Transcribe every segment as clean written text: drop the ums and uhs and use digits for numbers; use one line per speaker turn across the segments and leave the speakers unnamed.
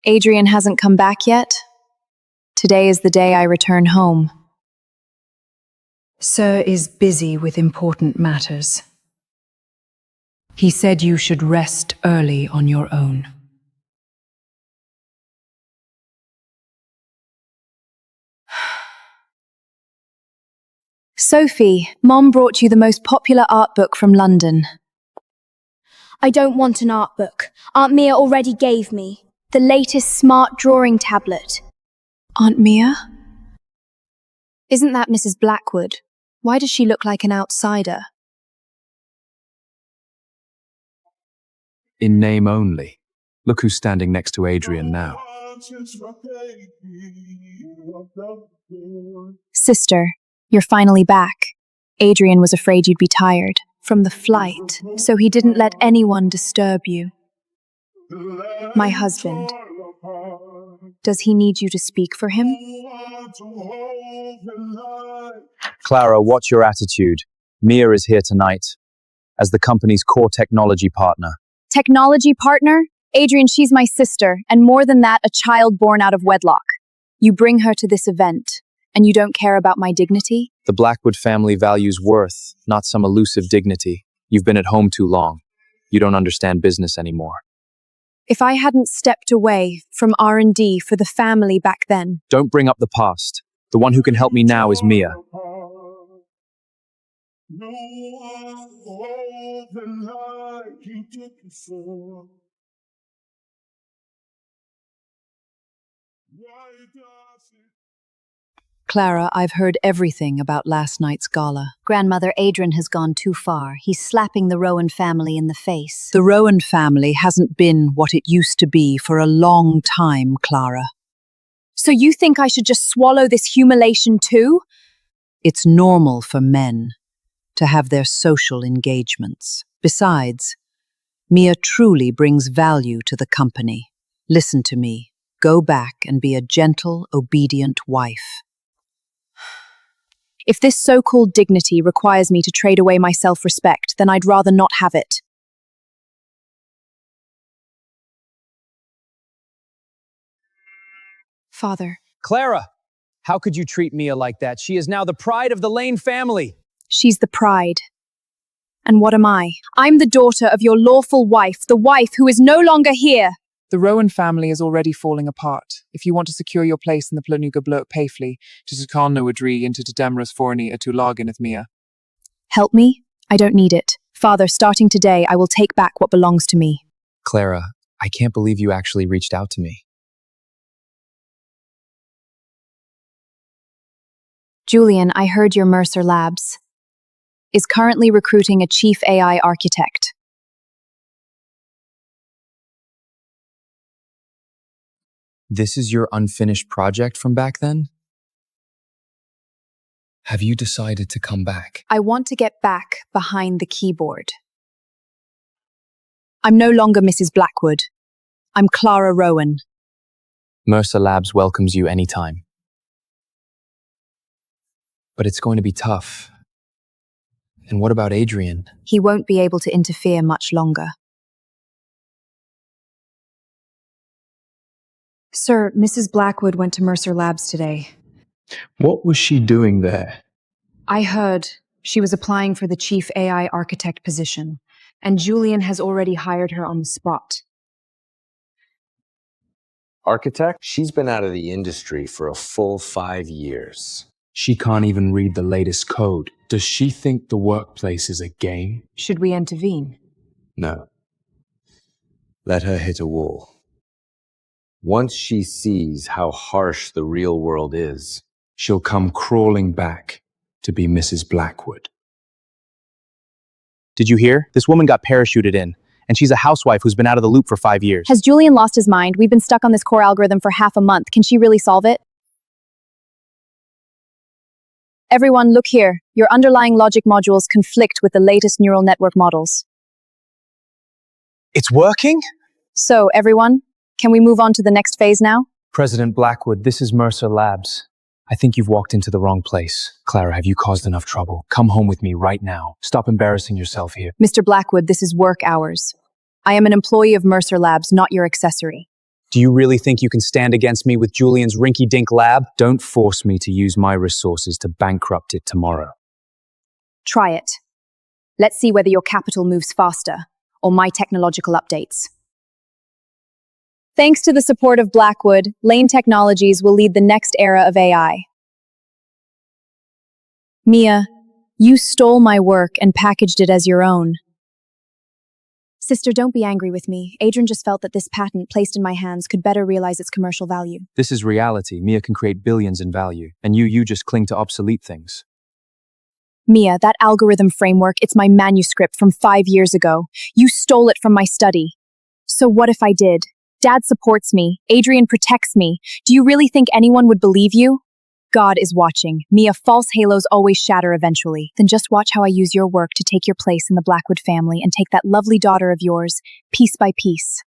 Adrian hasn't come back yet? Today is the day I return home.
Sir is busy with important matters. He said you should rest early on your own.
Sophie, Mom brought you the most popular art book from London.
I don't want an art book. Aunt Mia already gave me the latest smart drawing tablet.
Aunt Mia? Isn't that Mrs. Blackwood? Why does she look like an outsider?
In name only. Look who's standing next to Adrian now.
Sister, you're finally back. Adrian was afraid you'd be tired from the flight, so he didn't let anyone disturb you. My husband. Does he need you to speak for him?
Clara, what's your attitude? Mia is here tonight as the company's core technology partner.
Technology partner? Adrian, she's my sister, and more than that, a child born out of wedlock. You bring her to this event, and you don't care about my dignity?
The Blackwood family values worth, not some elusive dignity. You've been at home too long. You don't understand business anymore.
If I hadn't stepped away from R&D for the family back then...
Don't bring up the past. The one who can help me now is Mia.
Clara, I've heard everything about last night's gala.
Grandmother, Adrian has gone too far. He's slapping the Rowan family in the face.
The Rowan family hasn't been what it used to be for a long time, Clara.
So you think I should just swallow this humiliation too?
It's normal for men to have their social engagements. Besides, Mia truly brings value to the company. Listen to me. Go back and be a gentle, obedient wife.
If this so-called dignity requires me to trade away my self-respect, then I'd rather not have it. Father.
Clara, how could you treat Mia like that? She is now the pride of the Lane family.
She's the pride. And what am I? I'm the daughter of your lawful wife, the wife who is no longer here.
The Rowan family is already falling apart. If you want to secure your place in the Planuga Blok Payfleet, to Tukan no Adri into Demras Forni to Laganeth Mia.
Help me? I don't need it. Father, starting today, I will take back what belongs to me.
Clara, I can't believe you actually reached out to me.
Julian, I heard your Mercer Labs is currently recruiting a chief AI architect.
This is your unfinished project from back then? Have you decided to come back?
I want to get back behind the keyboard. I'm no longer Mrs. Blackwood. I'm Clara Rowan.
Mercer Labs welcomes you anytime. But it's going to be tough. And what about Adrian?
He won't be able to interfere much longer. Sir, Mrs. Blackwood went to Mercer Labs today.
What was she doing there?
I heard she was applying for the chief AI architect position, and Julian has already hired her on the spot.
Architect? She's been out of the industry for a full 5 years.
She can't even read the latest code. Does she think the workplace is a game?
Should we intervene?
No. Let her hit a wall. Once she sees how harsh the real world is,
She'll come crawling back to be Mrs. Blackwood.
Did you hear? This woman got parachuted in, and she's a housewife who's been out of the loop for 5 years.
Has Julian lost his mind? We've been stuck on this core algorithm for half a month. Can she really solve it? Everyone, look here. Your underlying logic modules conflict with the latest neural network models.
It's working?
So, everyone, can we move on to the next phase now?
President Blackwood, this is Mercer Labs. I think you've walked into the wrong place. Clara, have you caused enough trouble? Come home with me right now. Stop embarrassing yourself here.
Mr. Blackwood, this is work hours. I am an employee of Mercer Labs, not your accessory.
Do you really think you can stand against me with Julian's rinky-dink lab? Don't force me to use my resources to bankrupt it tomorrow.
Try it. Let's see whether your capital moves faster, or my technological updates. Thanks to the support of Blackwood, Lane Technologies will lead the next era of AI. Mia, you stole my work and packaged it as your own. Sister, don't be angry with me. Adrian just felt that this patent placed in my hands could better realize its commercial value.
This is reality. Mia can create billions in value, and you just cling to obsolete things.
Mia, that algorithm framework, it's my manuscript from 5 years ago. You stole it from my study. So what if I did? Dad supports me. Adrian protects me. Do you really think anyone would believe you? God is watching. Mia, false halos always shatter eventually. Then just watch how I use your work to take your place in the Blackwood family and take that lovely daughter of yours, piece by piece.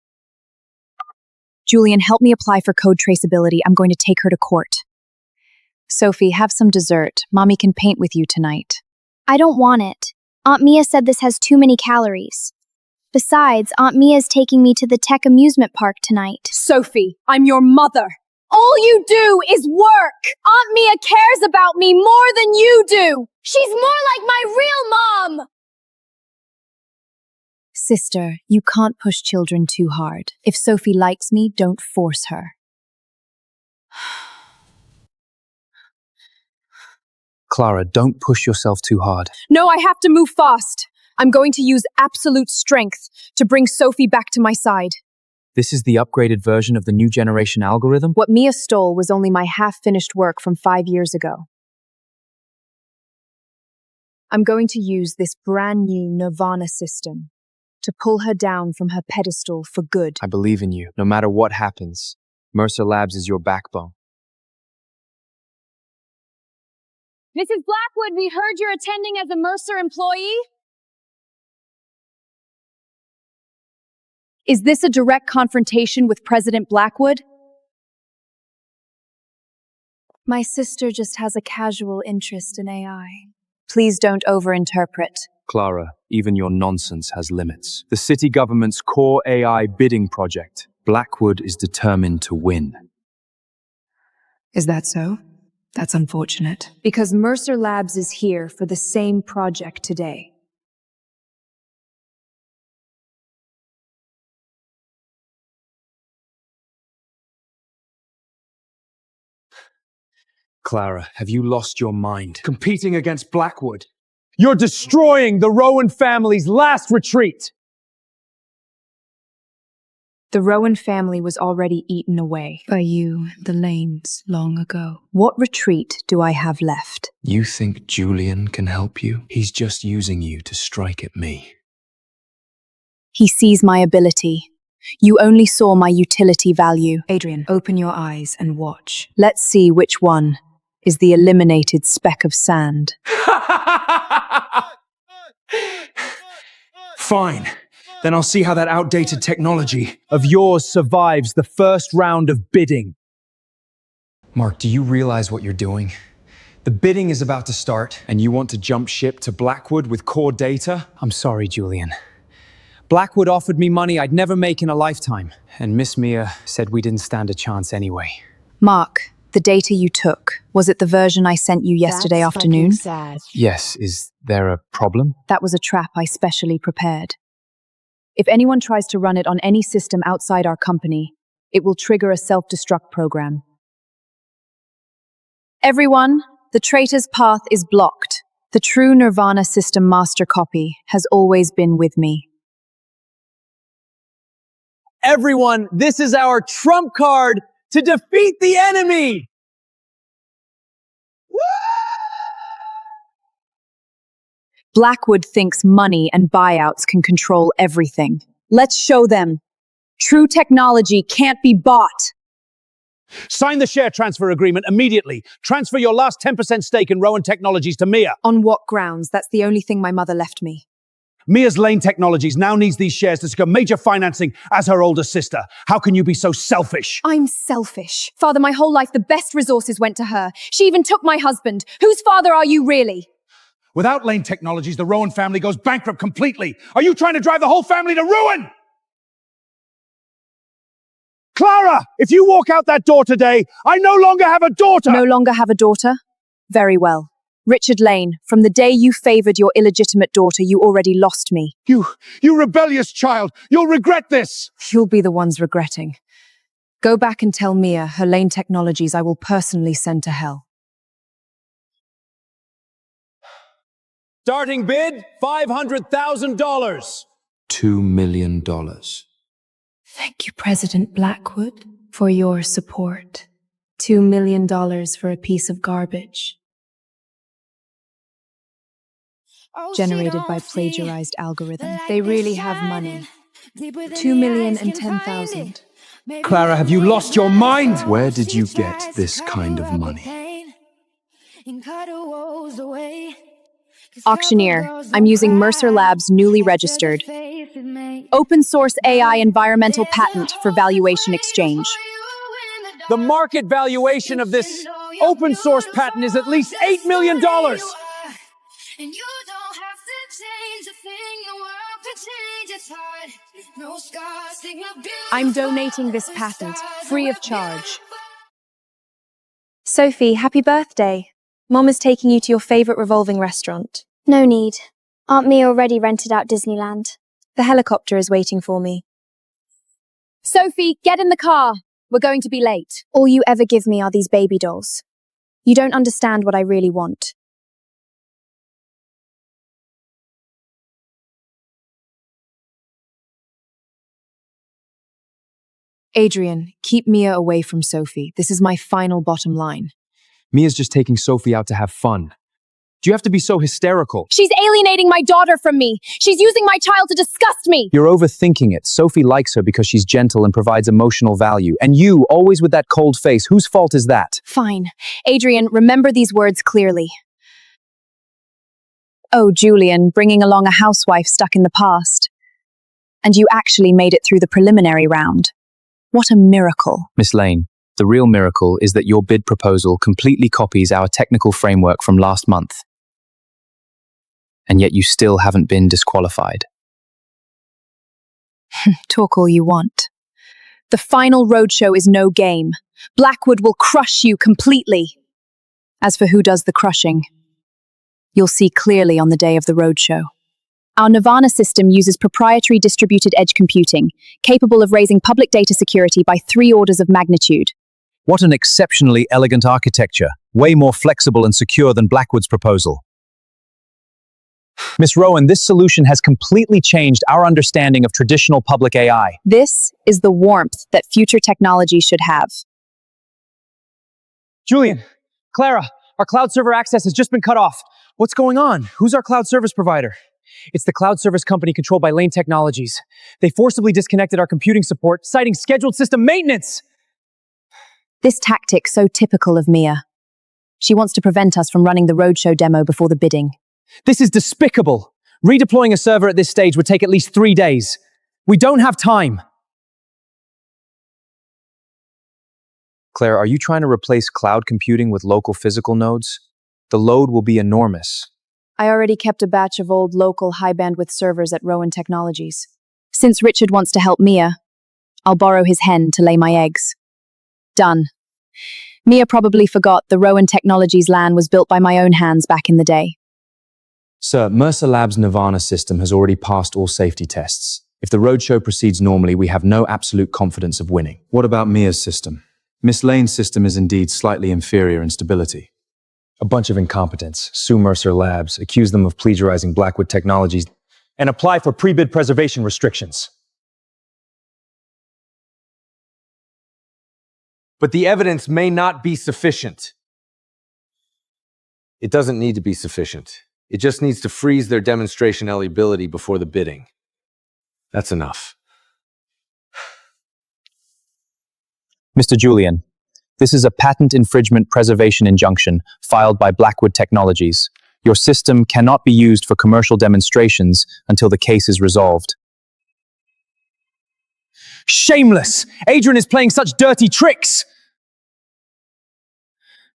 Julian, help me apply for code traceability. I'm going to take her to court. Sophie, have some dessert. Mommy can paint with you tonight.
I don't want it. Aunt Mia said this has too many calories. Besides, Aunt Mia's taking me to the tech amusement park tonight.
Sophie, I'm your mother.
All you do is work! Aunt Mia cares about me more than you do! She's more like my real mom!
Sister, you can't push children too hard. If Sophie likes me, don't force her.
Clara, don't push yourself too hard.
No, I have to move fast. I'm going to use absolute strength to bring Sophie back to my side.
This is the upgraded version of the new generation algorithm?
What Mia stole was only my half-finished work from 5 years ago. I'm going to use this brand new Nirvana system to pull her down from her pedestal for good.
I believe in you. No matter what happens, Mercer Labs is your backbone.
Mrs. Blackwood, we heard you're attending as a Mercer employee.
Is this a direct confrontation with President Blackwood? My sister just has a casual interest in AI. Please don't overinterpret.
Clara, even your nonsense has limits. The city government's core AI bidding project, Blackwood is determined to win.
Is that so? That's unfortunate.
Because Mercer Labs is here for the same project today.
Clara, have you lost your mind? Competing against Blackwood? You're destroying the Rowan family's last retreat!
The Rowan family was already eaten away.
By you, the Lanes, long ago.
What retreat do I have left?
You think Julian can help you? He's just using you to strike at me.
He sees my ability. You only saw my utility value.
Adrian, open your eyes and watch.
Let's see which one is the eliminated speck of sand.
Fine. Then I'll see how that outdated technology of yours survives the first round of bidding.
Mark, do you realize what you're doing? The bidding is about to start, and you want to jump ship to Blackwood with core data?
I'm sorry, Julian. Blackwood offered me money I'd never make in a lifetime, and Miss Mia said we didn't stand a chance anyway.
Mark, the data you took, was it the version I sent you yesterday afternoon?
Yes, is there a problem?
That was a trap I specially prepared. If anyone tries to run it on any system outside our company, it will trigger a self-destruct program. Everyone, the traitor's path is blocked. The true Nirvana system master copy has always been with me.
Everyone, this is our trump card to defeat the enemy!
Blackwood thinks money and buyouts can control everything. Let's show them. True technology can't be bought.
Sign the share transfer agreement immediately. Transfer your last 10% stake in Rowan Technologies to Mia.
On what grounds? That's the only thing my mother left me.
Mia's Lane Technologies now needs these shares to secure major financing as her older sister. How can you be so selfish?
I'm selfish. Father, my whole life, the best resources went to her. She even took my husband. Whose father are you really?
Without Lane Technologies, the Rowan family goes bankrupt completely. Are you trying to drive the whole family to ruin? Clara! If you walk out that door today, I no longer have a daughter!
No longer have a daughter? Very well. Richard Lane, from the day you favored your illegitimate daughter, you already lost me.
You rebellious child! You'll regret this!
You'll be the ones regretting. Go back and tell Mia her Lane technologies I will personally send to hell.
Starting bid, $500,000.
$2 million.
Thank you, President Blackwood, for your support. $2 million for a piece of garbage.
Generated by plagiarized algorithm. They really have money.
2,010,000.
Clara, have you lost your mind?
Where did you get this kind of money?
Auctioneer, I'm using Mercer Labs' newly registered open source AI environmental patent for valuation exchange.
The market valuation of this open source patent is at least $8 million.
I'm donating this patent, free of charge.
Sophie, happy birthday. Mom is taking you to your favorite revolving restaurant. No need. Aunt Mia already rented out Disneyland. The helicopter is waiting for me.
Sophie, get in the car. We're going to be late.
All you ever give me are these baby dolls. You don't understand what I really want.
Adrian, keep Mia away from Sophie. This is my final bottom line.
Mia's just taking Sophie out to have fun. Do you have to be so hysterical?
She's alienating my daughter from me. She's using my child to disgust me.
You're overthinking it. Sophie likes her because she's gentle and provides emotional value. And you, always with that cold face, whose fault is that?
Fine. Adrian, remember these words clearly. Oh, Julian, bringing along a housewife stuck in the past. And you actually made it through the preliminary round. What a miracle.
Miss Lane, the real miracle is that your bid proposal completely copies our technical framework from last month. And yet you still haven't been disqualified.
Talk all you want. The final roadshow is no game. Blackwood will crush you completely. As for who does the crushing, you'll see clearly on the day of the roadshow. Our Nirvana system uses proprietary distributed edge computing, capable of raising public data security by 3 orders of magnitude.
What an exceptionally elegant architecture, way more flexible and secure than Blackwood's proposal. Miss Rowan, this solution has completely changed our understanding of traditional public AI.
This is the warmth that future technology should have.
Julian, Clara, our cloud server access has just been cut off. What's going on? Who's our cloud service provider? It's the cloud service company controlled by Lane Technologies. They forcibly disconnected our computing support, citing scheduled system maintenance.
This tactic so typical of Mia. She wants to prevent us from running the roadshow demo before the bidding.
This is despicable. Redeploying a server at this stage would take at least 3 days. We don't have time. Claire, are you trying to replace cloud computing with local physical nodes? The load will be enormous.
I already kept a batch of old local high-bandwidth servers at Rowan Technologies. Since Richard wants to help Mia, I'll borrow his hen to lay my eggs. Done. Mia probably forgot the Rowan Technologies LAN was built by my own hands back in the day.
Sir, Mercer Labs' Nirvana system has already passed all safety tests. If the roadshow proceeds normally, we have no absolute confidence of winning. What about Mia's system? Miss Lane's system is indeed slightly inferior in stability. A bunch of incompetents sue Mercer Labs, accuse them of plagiarizing Blackwood Technologies, and apply for pre-bid preservation restrictions.
But the evidence may not be sufficient. It doesn't need to be sufficient. It just needs to freeze their demonstration eligibility before the bidding. That's enough.
Mr. Julian, this is a patent infringement preservation injunction filed by Blackwood Technologies. Your system cannot be used for commercial demonstrations until the case is resolved. Shameless! Adrian is playing such dirty tricks!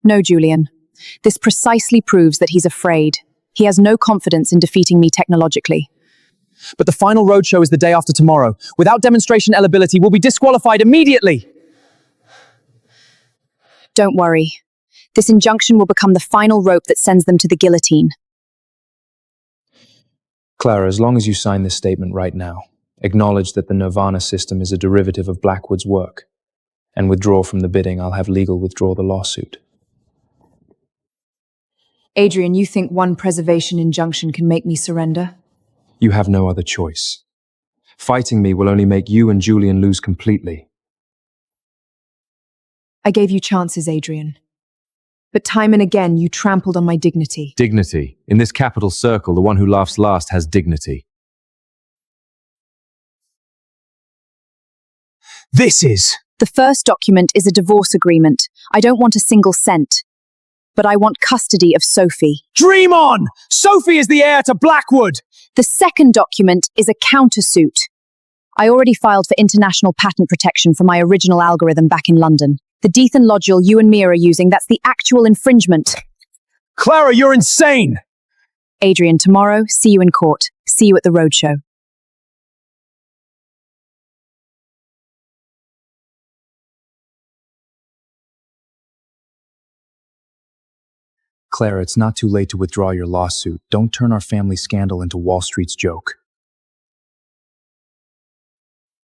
No, Julian. This precisely proves that he's afraid. He has no confidence in defeating me technologically.
But the final roadshow is the day after tomorrow. Without demonstration eligibility, we'll be disqualified immediately.
Don't worry. This injunction will become the final rope that sends them to the guillotine.
Clara, as long as you sign this statement right now, acknowledge that the Nirvana system is a derivative of Blackwood's work, and withdraw from the bidding, I'll have legal withdraw the lawsuit.
Adrian, you think one preservation injunction can make me surrender?
You have no other choice. Fighting me will only make you and Julian lose completely.
I gave you chances, Adrian. But time and again, you trampled on my dignity.
Dignity. In this capital circle, the one who laughs last has dignity.
This is...
The first document is a divorce agreement. I don't want a single cent. But I want custody of Sophie.
Dream on! Sophie is the heir to Blackwood!
The second document is a countersuit. I already filed for international patent protection for my original algorithm back in London. The Dethan module you and Mia are using, that's the actual infringement.
Clara, you're insane!
Adrian, tomorrow, see you in court. See you at the roadshow.
Clara, it's not too late to withdraw your lawsuit. Don't turn our family scandal into Wall Street's joke.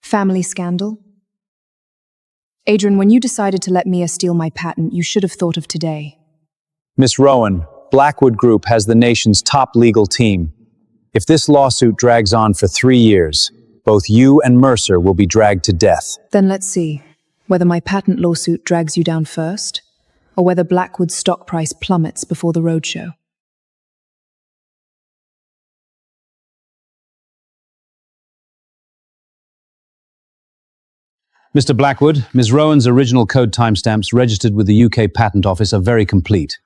Family scandal? Adrian, when you decided to let Mia steal my patent, you should have thought of today.
Miss Rowan, Blackwood Group has the nation's top legal team. If this lawsuit drags on for 3 years, both you and Mercer will be dragged to death.
Then let's see whether my patent lawsuit drags you down first, or whether Blackwood's stock price plummets before the roadshow.
Mr. Blackwood, Ms. Rowan's original code timestamps registered with the UK Patent Office are very complete.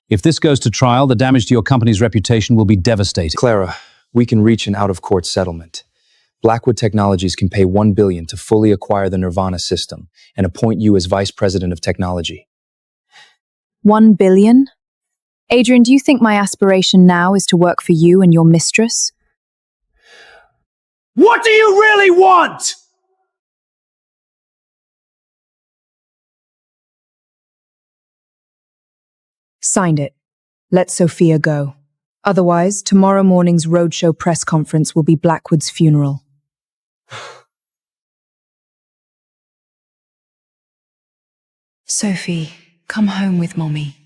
If this goes to trial, the damage to your company's reputation will be devastating.
Clara, we can reach an out-of-court settlement. Blackwood Technologies can pay $1 billion to fully acquire the Nirvana system and appoint you as Vice President of Technology.
$1 billion? Adrian, do you think my aspiration now is to work for you and your mistress?
What do you really want?
Signed it. Let Sophia go. Otherwise, tomorrow morning's roadshow press conference will be Blackwood's funeral. Sophie, come home with Mommy.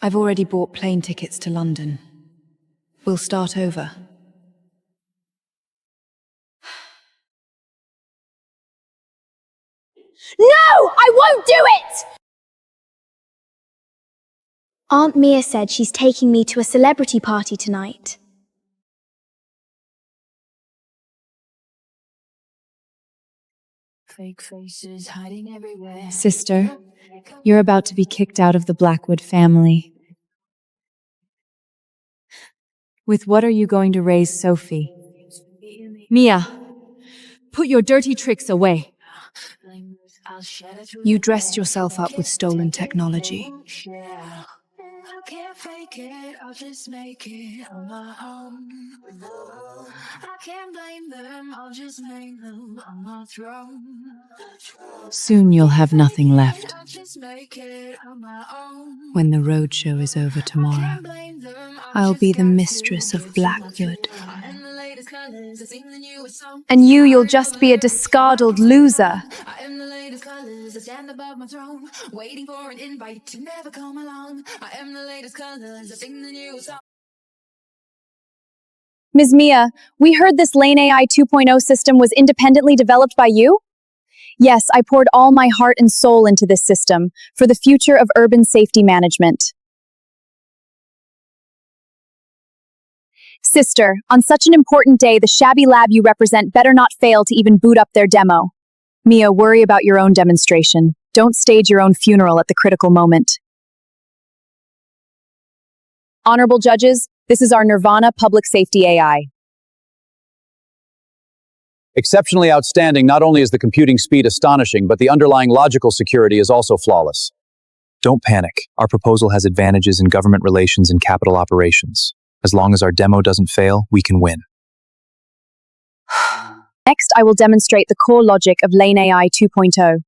I've already bought plane tickets to London. We'll start over.
No! I won't do it! Aunt Mia said she's taking me to a celebrity party tonight.
Fake faces hiding everywhere.
Sister, you're about to be kicked out of the Blackwood family. With what are you going to raise Sophie? Mia, put your dirty tricks away. You dressed yourself up with stolen technology.
I can't fake it, I'll just make it on my own. I can't blame them, I'll just make them on my throne.
Soon you'll have nothing left.
I'll just make it on my own.
When the roadshow is over tomorrow, I'll be the mistress of Blackwood. And you'll just be a discarded loser.
I am the latest colors, I stand above my throne, waiting for an invite to never come along. I am the latest colors, I sing the new song.
Ms. Mia, we heard this Lane AI 2.0 system was independently developed by you? Yes, I poured all my heart and soul into this system for the future of urban safety management. Sister, on such an important day, the shabby lab you represent better not fail to even boot up their demo. Mia, worry about your own demonstration. Don't stage your own funeral at the critical moment. Honorable judges, this is our Nirvana Public Safety AI.
Exceptionally outstanding, not only is the computing speed astonishing, but the underlying logical security is also flawless.
Don't panic. Our proposal has advantages in government relations and capital operations.
As long as our demo doesn't fail, we can win.
Next, I will demonstrate the core logic of Lane AI 2.0.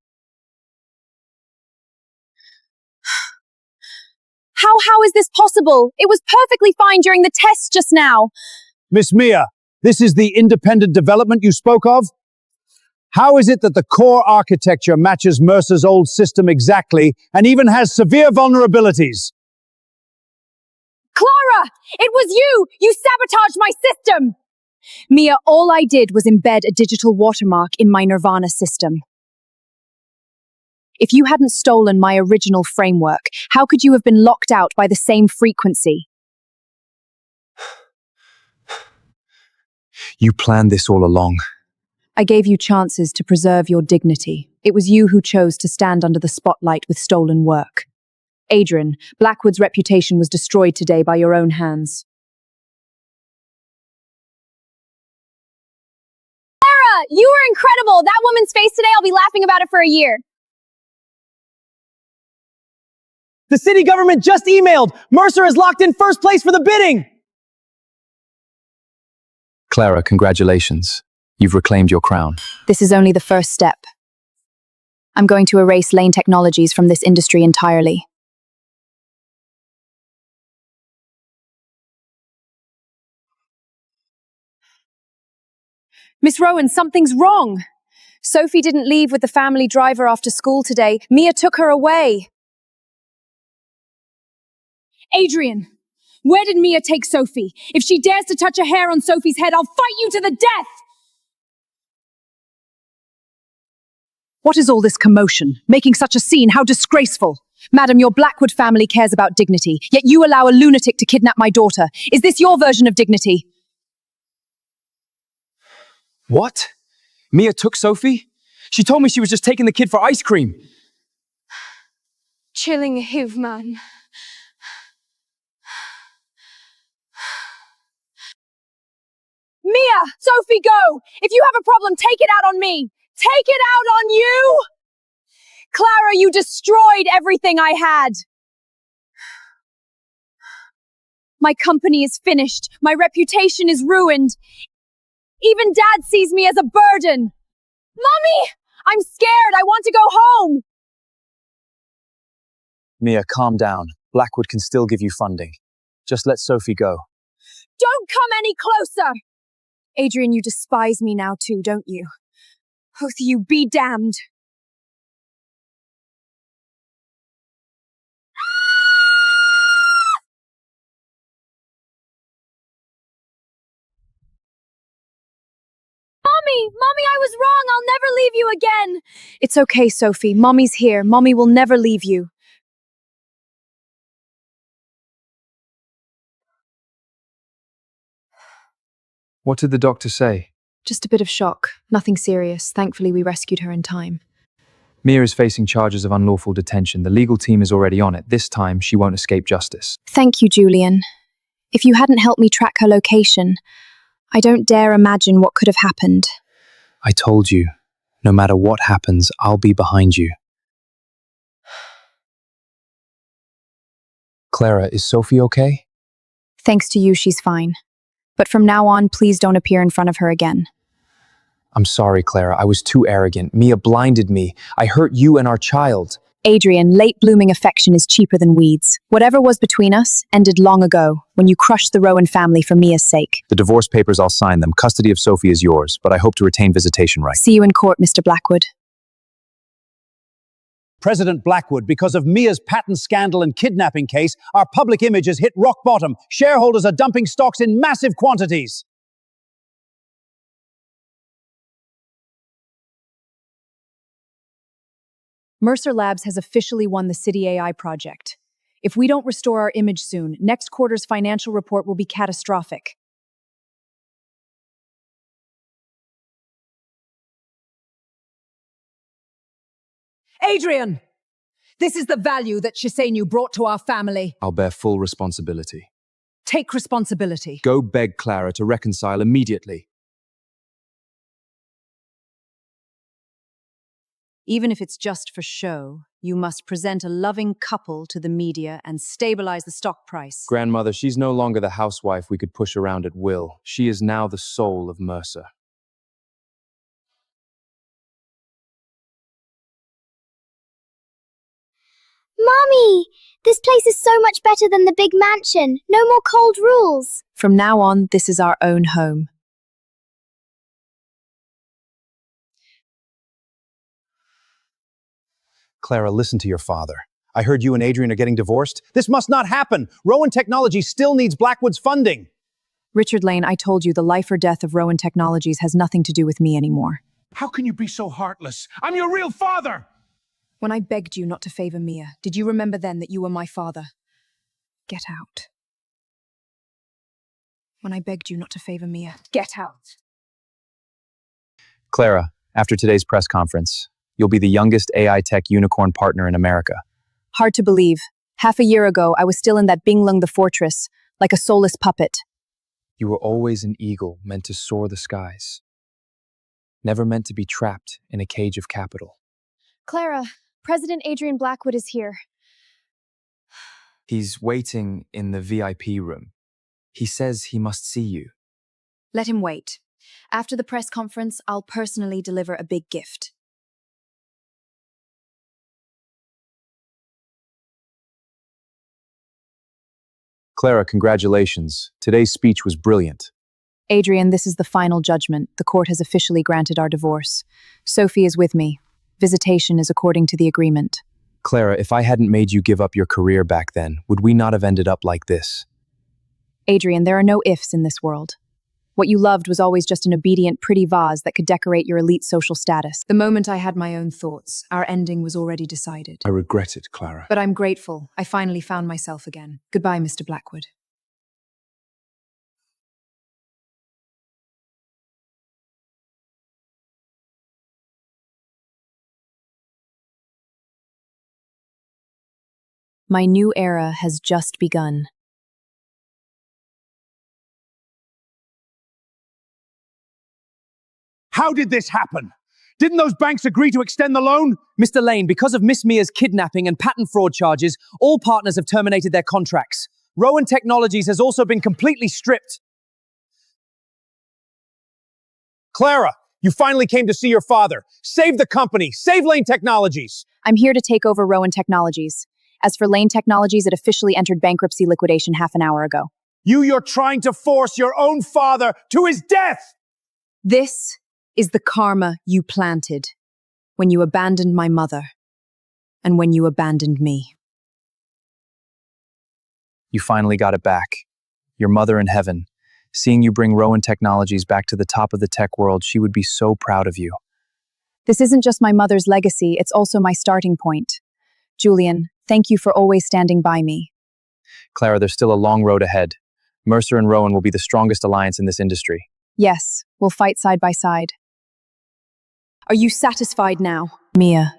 How is this possible? It was perfectly fine during the test just now.
Miss Mia, this is the independent development you spoke of? How is it that the core architecture matches Mercer's old system exactly and even has severe vulnerabilities?
Clara! It was you! You sabotaged my system! Mia, all I did was embed a digital watermark in my Nirvana system. If you hadn't stolen my original framework, how could you have been locked out by the same frequency?
You planned this all along.
I gave you chances to preserve your dignity. It was you who chose to stand under the spotlight with stolen work. Adrian, Blackwood's reputation was destroyed today by your own hands.
Clara, you were incredible! That woman's face today, I'll be laughing about it for a year.
The city government just emailed! Mercer is locked in first place for the bidding!
Clara, congratulations. You've reclaimed your crown.
This is only the first step. I'm going to erase Lane Technologies from this industry entirely. Miss Rowan, something's wrong. Sophie didn't leave with the family driver after school today. Mia took her away. Adrian, where did Mia take Sophie? If she dares to touch a hair on Sophie's head, I'll fight you to the death!
What is all this commotion? Making such a scene, how disgraceful! Madam, your Blackwood family cares about dignity, yet you allow a lunatic to kidnap my daughter. Is this your version of dignity?
What? Mia took Sophie? She told me she was just taking the kid for ice cream.
Chilling hiv, man.
Mia! Sophie, go! If you have a problem, take it out on me! Take it out on you! Clara, you destroyed everything I had! My company is finished. My reputation is ruined. Even Dad sees me as a burden. Mommy! I'm scared. I want to go home.
Mia, calm down. Blackwood can still give you funding. Just let Sophie go.
Don't come any closer! Adrian, you despise me now too, don't you? Both of you be damned. Mommy, I was wrong. I'll never leave you again. It's okay, Sophie. Mommy's here. Mommy will never leave you.
What did the doctor say?
Just a bit of shock. Nothing serious. Thankfully, we rescued her in time.
Mia is facing charges of unlawful detention. The legal team is already on it. This time, she won't escape justice.
Thank you, Julian. If you hadn't helped me track her location, I don't dare imagine what could have happened.
I told you, no matter what happens, I'll be behind you. Clara, is Sophie okay?
Thanks to you, she's fine. But from now on, please don't appear in front of her again.
I'm sorry, Clara. I was too arrogant. Mia blinded me. I hurt you and our child.
Adrian, late-blooming affection is cheaper than weeds. Whatever was between us ended long ago, when you crushed the Rowan family for Mia's sake.
The divorce papers, I'll sign them. Custody of Sophie is yours, but I hope to retain visitation rights.
See you in court, Mr. Blackwood.
President Blackwood, because of Mia's patent scandal and kidnapping case, our public image has hit rock bottom. Shareholders are dumping stocks in massive quantities.
Mercer Labs has officially won the City AI project. If we don't restore our image soon, next quarter's financial report will be catastrophic. Adrian! This is the value that Shisenu brought to our family.
I'll bear full responsibility.
Take responsibility.
Go beg Clara to reconcile immediately.
Even if it's just for show, you must present a loving couple to the media and stabilize the stock price.
Grandmother, she's no longer the housewife we could push around at will. She is now the soul of Mercer.
Mommy! This place is so much better than the big mansion. No more cold rules.
From now on, this is our own home.
Clara, listen to your father. I heard you and Adrian are getting divorced. This must not happen. Rowan Technologies still needs Blackwood's funding.
Richard Lane, I told you the life or death of Rowan Technologies has nothing to do with me anymore.
How can you be so heartless? I'm your real father!
When I begged you not to favor Mia, did you remember then that you were my father? Get out. When I begged you not to favor Mia, get out.
Clara, after today's press conference, you'll be the youngest AI tech unicorn partner in America.
Hard to believe. Half a year ago, I was still in that Binglung the fortress, like a soulless puppet.
You were always an eagle meant to soar the skies. Never meant to be trapped in a cage of capital.
Clara, President Adrian Blackwood is here.
He's waiting in the VIP room. He says he must see you.
Let him wait. After the press conference, I'll personally deliver a big gift.
Clara, congratulations. Today's speech was brilliant.
Adrian, this is the final judgment. The court has officially granted our divorce. Sophie is with me. Visitation is according to the agreement.
Clara, if I hadn't made you give up your career back then, would we not have ended up like this?
Adrian, there are no ifs in this world. What you loved was always just an obedient, pretty vase that could decorate your elite social status. The moment I had my own thoughts, our ending was already decided.
I regret it, Clara.
But I'm grateful. I finally found myself again. Goodbye, Mr. Blackwood. My new era has just begun.
How did this happen? Didn't those banks agree to extend the loan?
Mr. Lane, because of Miss Mia's kidnapping and patent fraud charges, all partners have terminated their contracts. Rowan Technologies has also been completely stripped.
Clara, you finally came to see your father. Save the company. Save Lane Technologies.
I'm here to take over Rowan Technologies. As for Lane Technologies, it officially entered bankruptcy liquidation half an hour ago.
You're trying to force your own father to his death!
This is the karma you planted when you abandoned my mother and when you abandoned me.
You finally got it back. Your mother in heaven. Seeing you bring Rowan Technologies back to the top of the tech world, she would be so proud of you.
This isn't just my mother's legacy, it's also my starting point. Julian, thank you for always standing by me.
Clara, there's still a long road ahead. Mercer and Rowan will be the strongest alliance in this industry.
Yes, we'll fight side by side. Are you satisfied now? Mia,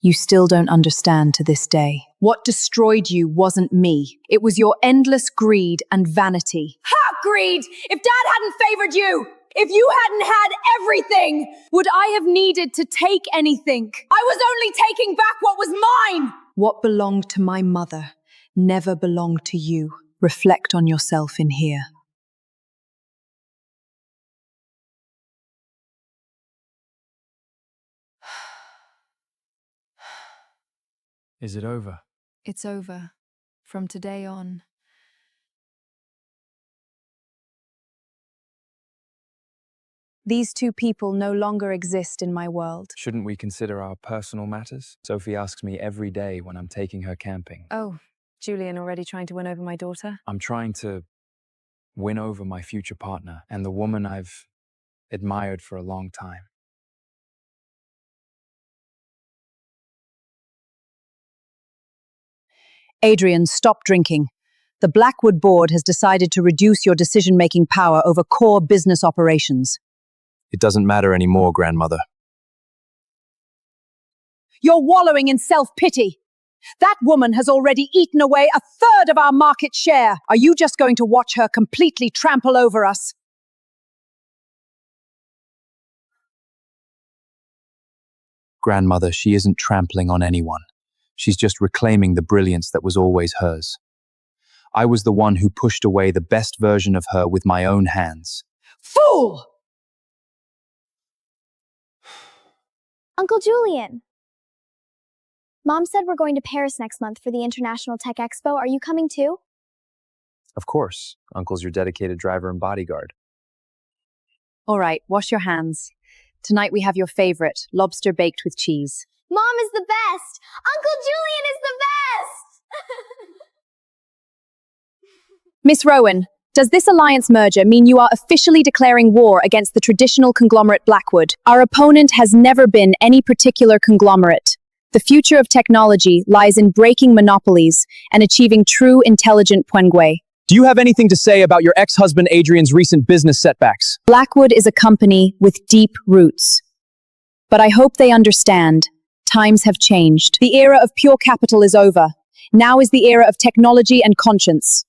you still don't understand to this day. What destroyed you wasn't me. It was your endless greed and vanity.
Ha! Greed! If Dad hadn't favored you! If you hadn't had everything!
Would I have needed to take anything?
I was only taking back what was mine!
What belonged to my mother never belonged to you. Reflect on yourself in here.
Is it over?
It's over. From today on. These two people no longer exist in my world.
Shouldn't we consider our personal matters? Sophie asks me every day when I'm taking her camping.
Oh, Julian already trying to win over my daughter?
I'm trying to win over my future partner and the woman I've admired for a long time.
Adrian, stop drinking. The Blackwood board has decided to reduce your decision-making power over core business operations.
It doesn't matter anymore, grandmother.
You're wallowing in self-pity. That woman has already eaten away a third of our market share. Are you just going to watch her completely trample over us?
Grandmother, she isn't trampling on anyone. She's just reclaiming the brilliance that was always hers. I was the one who pushed away the best version of her with my own hands.
Fool!
Uncle Julian. Mom said we're going to Paris next month for the International Tech Expo. Are you coming too?
Of course. Uncle's your dedicated driver and bodyguard.
All right, wash your hands. Tonight we have your favorite, lobster baked with cheese.
Mom is the best! Uncle Julian is the best!
Miss Rowan, does this alliance merger mean you are officially declaring war against the traditional conglomerate Blackwood? Our opponent has never been any particular conglomerate. The future of technology lies in breaking monopolies and achieving true intelligent puengui.
Do you have anything to say about your ex-husband Adrian's recent business setbacks?
Blackwood is a company with deep roots. But I hope they understand. Times have changed. The era of pure capital is over. Now is the era of technology and conscience.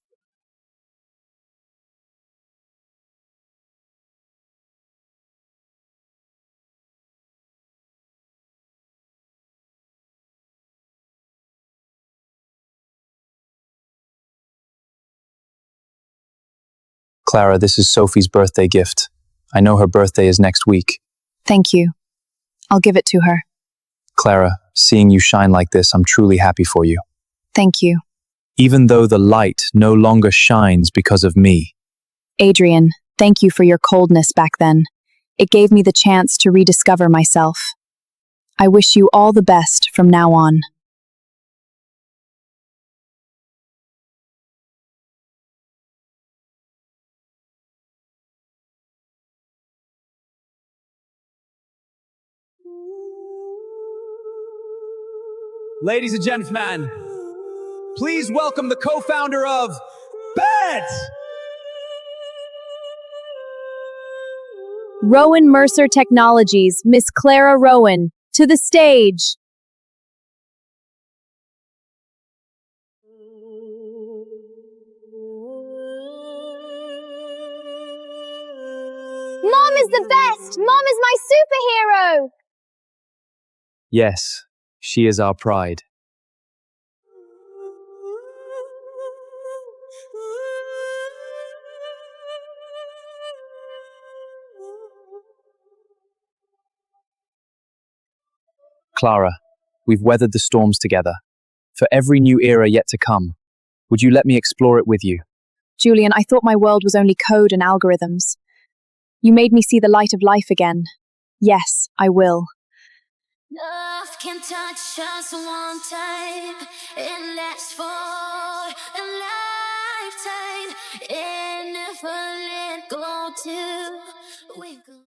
Clara, this is Sophie's birthday gift. I know her birthday is next week.
Thank you. I'll give it to her.
Clara, seeing you shine like this, I'm truly happy for you.
Thank you.
Even though the light no longer shines because of me.
Adrian, thank you for your coldness back then. It gave me the chance to rediscover myself. I wish you all the best from now on.
Ladies and gentlemen, please welcome the co-founder of BET!
Rowan Mercer Technologies, Miss Clara Rowan, to the stage.
Mom is the best! Mom is my superhero!
Yes, she is our pride. Clara, we've weathered the storms together. For every new era yet to come, would you let me explore it with you?
Julian, I thought my world was only code and algorithms. You made me see the light of life again. Yes, I will.
Love can touch us one time and last for a lifetime and never let go till